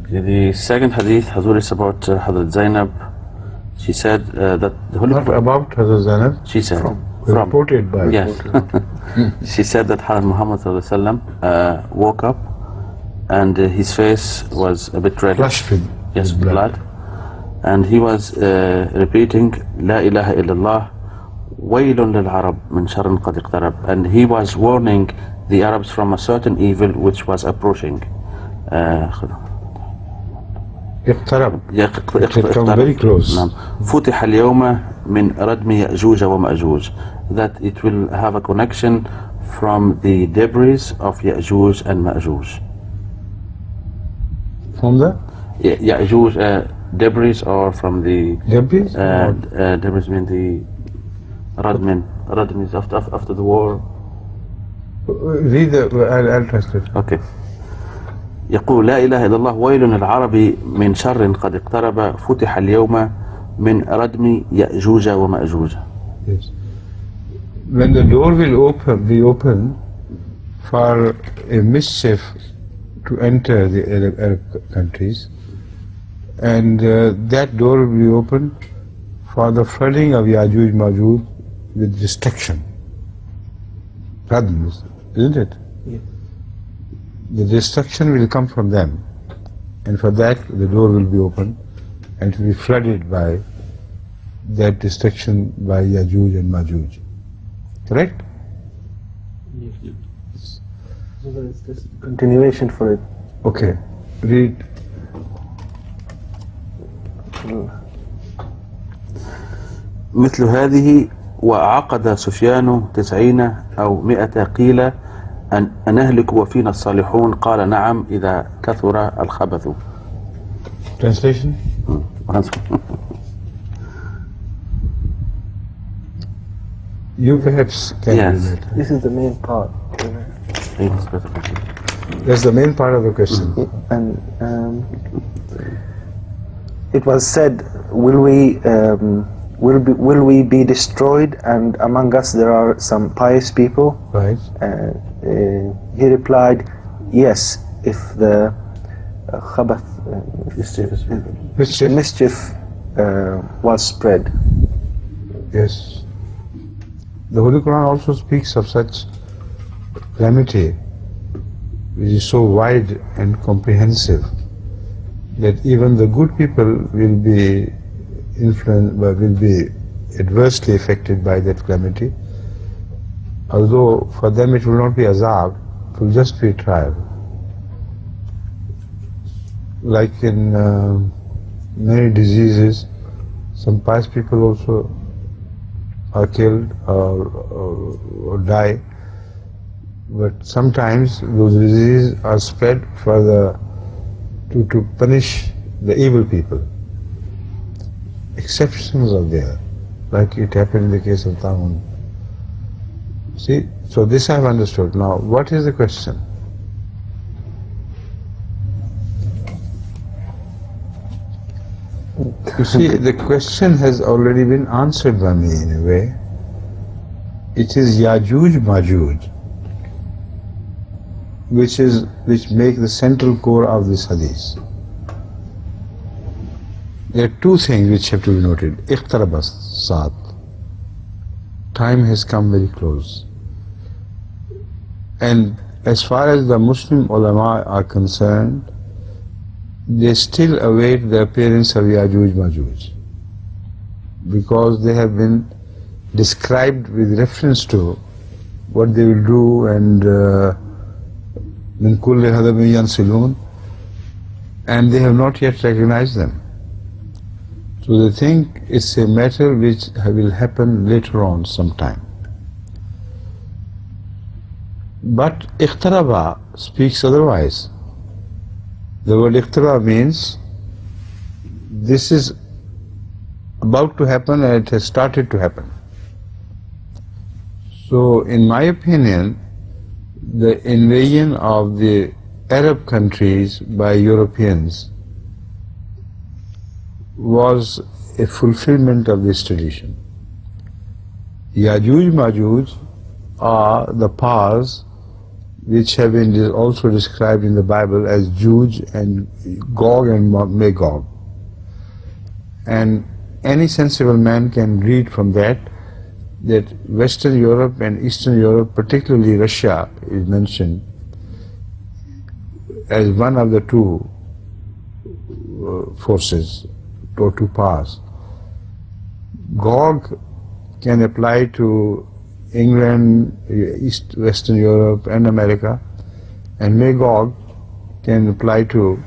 The second hadith, Hazur, is about Hazrat Zainab. She said that the Holy Not about Hazrat Zainab. She said from reported by. Yes. She said that Hazrat Muhammad sallallahu alaihi wasallam woke up and his face was a bit red. Flushed with yes, blood. And he was repeating La ilaha illallah waylun lil arab min sharrin qad iqtarab, and he was warning the Arabs from a certain evil which was approaching. اقترب. Come very close. فتح اليوم من ردم يأجوج ومأجوج, that it will have a connection from the debris of Yajooj and Majooj. From the Yajooj debris, or from the debris? Debris mean the Radmin. Radmin is after the war. Read I'll translate. Okay. يقول لا إله إلا الله ويل العرب من شر قد اقترب فتح اليوم من ردم يأجوج ومأجوج. Yes. When the door will be open for a mischief to enter the Arab countries, and that door will be open for the flooding of Yajooj Majooj with destruction. Radm, isn't it? Yes. The destruction will come from them, and for that the door will be open and it will be flooded by that destruction by Yajooj and Majooj. Correct? Yes. So there is this continuation for it. Okay. Read. مثل هذه وعقد سفيان 90 أو 100 قيل أن نهلك وفينا الصالحون قال نعم إذا كثر الخبث. Translation? You perhaps can Yes. read it. This is the main part. That's the main part of the question. And it was said, will we be destroyed, and among us there are some pious people? Right. He replied, yes, if the khabath, mischief was spread. Yes. The Holy Quran also speaks of such calamity, which is so wide and comprehensive, that even the good people will be influenced, will be adversely affected by that calamity. Although for them it will not be azab, it will just be a trial. Like in many diseases, some pious people also are killed or die, but sometimes those diseases are spread for to punish the evil people. Exceptions are there, like it happened in the case of Ta'un. See, so this I have understood. Now, what is the question? You see, the question has already been answered by me in a way. It is Yajooj Majooj which make the central core of this hadith. There are two things which have to be noted. Iqtaraba saat. Time has come very close. And as far as the Muslim ulama are concerned, they still await the appearance of Yajooj Majooj, because they have been described with reference to what they will do, and min kulli hadabin yansilun, and they have not yet recognized them. So they think it's a matter which will happen later on sometime. But iqtaraba speaks otherwise. The word iqtaraba means this is about to happen and it has started to happen. So in my opinion, the invasion of the Arab countries by Europeans was a fulfillment of this tradition. Yajooj Majooj are the powers which have been also described in the Bible as Yajooj and Gog and Magog. And any sensible man can read from that Western Europe and Eastern Europe, particularly Russia, is mentioned as one of the two forces or two powers. Gog can apply to England, Western Europe and America, and Magog can apply to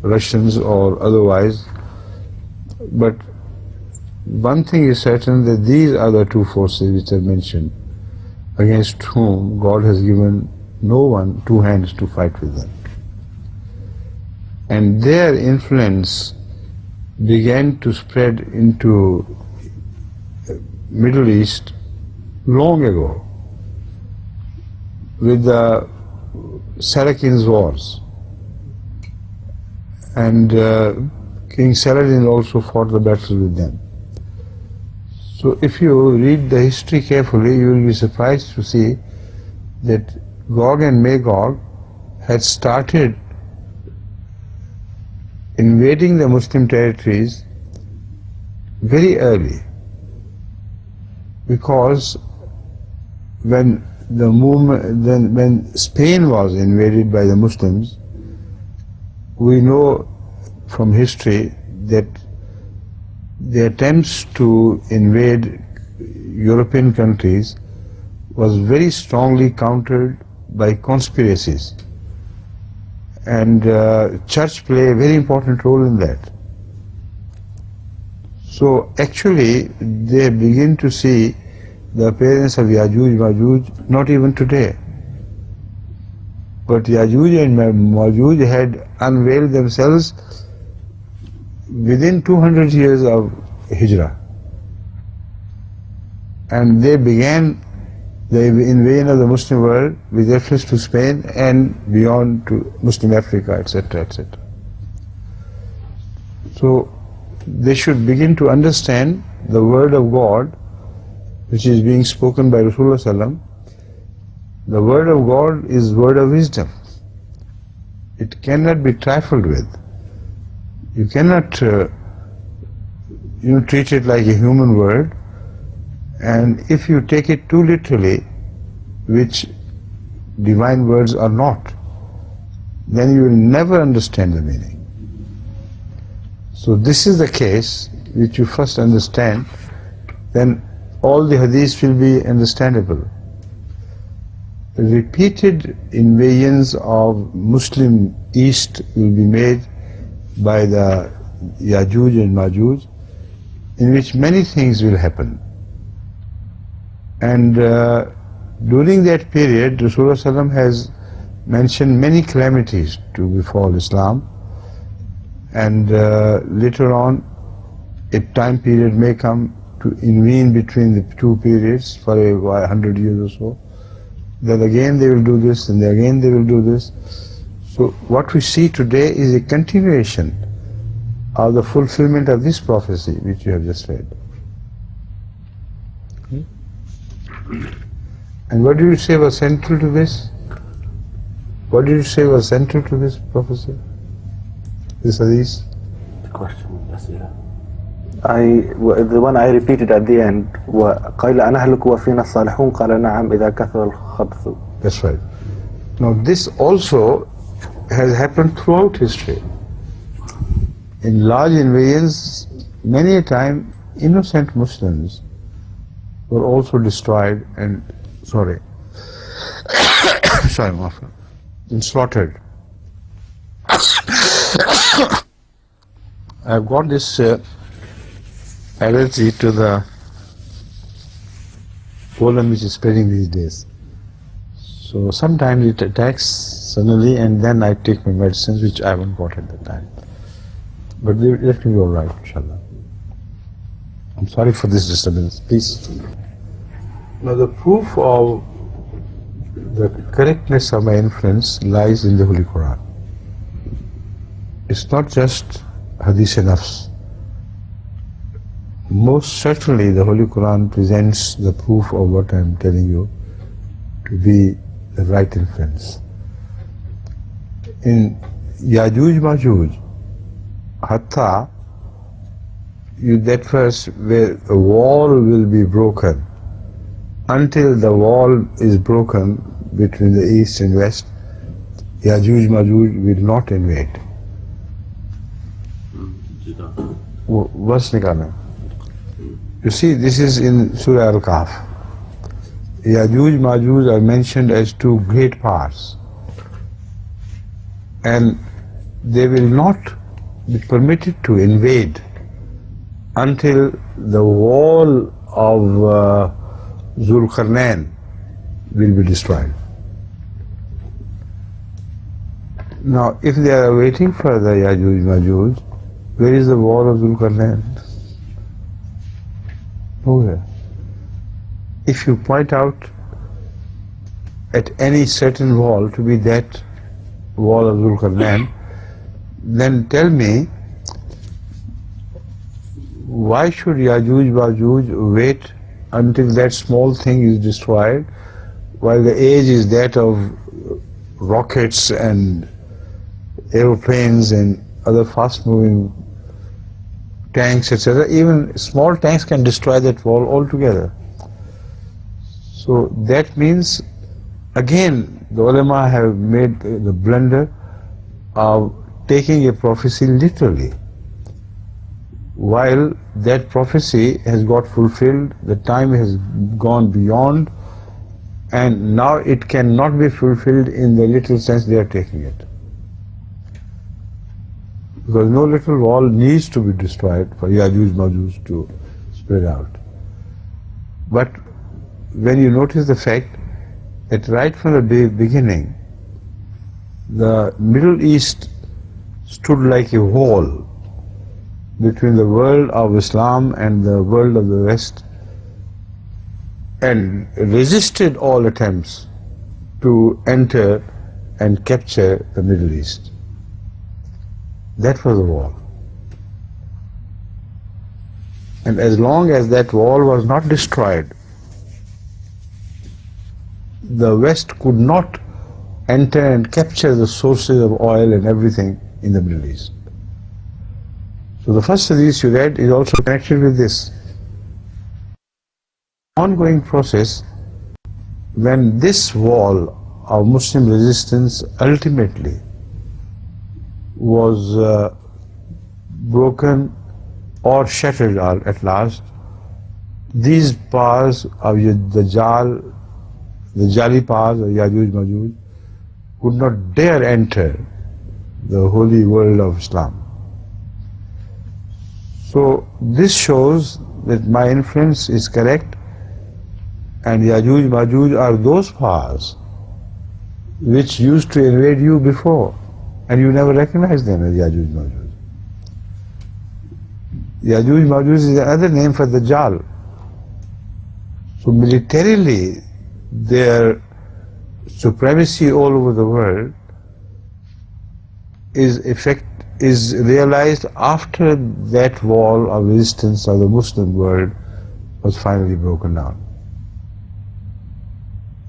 Russians or otherwise. But one thing is certain, that these are the two forces which are mentioned, against whom God has given no one two hands to fight with them. And their influence began to spread into Middle East long ago with the Saracens wars, and King Saladin also fought the battles with them. So if you read the history carefully, you will be surprised to see that Gog and Magog had started invading the Muslim territories very early, because when Spain was invaded by the Muslims, we know from history that the attempts to invade European countries was very strongly countered by conspiracies, and church played a very important role in that. So actually they begin to see the appearance of Yajooj, Majooj not even today, but Yajooj and Majooj had unveiled themselves within 200 years of Hijrah, and they began the invasion of the Muslim world with reference to Spain and beyond to Muslim Africa, etc., etc. So they should begin to understand the word of God which is being spoken by Rasulullah Sallam. The word of God is word of wisdom. It cannot be trifled with. You cannot treat it like a human word, and if you take it too literally, which divine words are not, then you will never understand the meaning. So this is the case which you first understand, then all the hadiths will be understandable. Repeated invasions of Muslim East will be made by the Yajooj and Majooj, in which many things will happen. And during that period, Rasulullah Sallam has mentioned many calamities to befall Islam, and later on a time period may come to intervene between the two periods for 100 years or so. Then again they will do this, and then again they will do this. So what we see today is a continuation of the fulfillment of this prophecy which you have just read. Okay? And what did you say was central to this? What did you say was central to this prophecy? This hadith? The question, yes, yeah. The one I repeated at the end, قَيْلَ أَنَهْلُكُ وَفِينَا الصَّالِحُونَ قَالَ نَعَمْ إِذَا كَثُرَ الْخَبْثُ. That's right. Now this also has happened throughout history. In large invasions, many a time innocent Muslims were also destroyed and and slaughtered. I've got this allergy to the pollen which is spreading these days. So sometimes it attacks suddenly, and then I take my medicines which I haven't got at the time. But let me be all right, inshallah. I'm sorry for this disturbance, please. Now the proof of the correctness of my inference lies in the Holy Quran. It's not just Hadith nafs. Most certainly the Holy Quran presents the proof of what I'm telling you to be the right inference. in Yajooj Majooj, Hatta, that verse where a wall will be broken, until the wall is broken between the east and west, Yajooj Majooj will not invade. Verse nikalna. You see, this is in Surah Al-Kahf. Yajooj Majooj are mentioned as two great powers, and they will not be permitted to invade until the wall of Zulqarnain will be destroyed. Now, if they are waiting for the Yajooj Majooj, where is the wall of Zulqarnain? Nowhere. If you point out at any certain wall to be that wall of Zulqarnain, then tell me, why should Yajooj Majooj wait until that small thing is destroyed, while the age is that of rockets and aeroplanes and other fast-moving tanks, etc. Even small tanks can destroy that wall altogether. So that means, again, the ulama have made the blunder of taking a prophecy literally. While that prophecy has got fulfilled, the time has gone beyond, and now it cannot be fulfilled in the literal sense they are taking it. Because no little wall needs to be destroyed for Yajooj Majooj to spread out. But when you notice the fact that right from the beginning, the Middle East stood like a wall between the world of Islam and the world of the West, and resisted all attempts to enter and capture the Middle East. That was the wall. And as long as that wall was not destroyed, the West could not enter and capture the sources of oil and everything in the Middle East. So the first hadith you read is also connected with this. Ongoing process, when this wall of Muslim resistance ultimately was broken or shattered at last, these powers of the Jali powers of Yajooj Majooj would not dare enter the holy world of Islam. So this shows that my inference is correct, and Yajooj Majooj are those powers which used to invade you before, and you never recognized them as Yajooj Majooj. Yajooj Majooj is another name for the Dajjal. So militarily, their supremacy all over the world is realized after that wall of resistance of the Muslim world was finally broken down.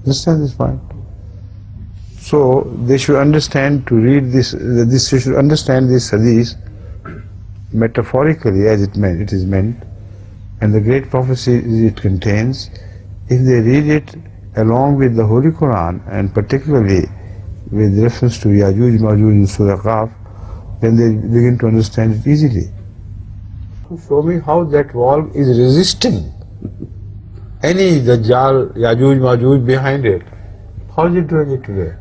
Understand this point? So they should understand to read this. They should understand this hadith metaphorically as it is meant, and the great prophecy it contains. If they read it along with the Holy Quran, and particularly with reference to Yajooj Majooj in Surah Qaf, then they begin to understand it easily. Show me how that wall is resisting any Dajjal, Yajooj Majooj behind it. How is it doing it today?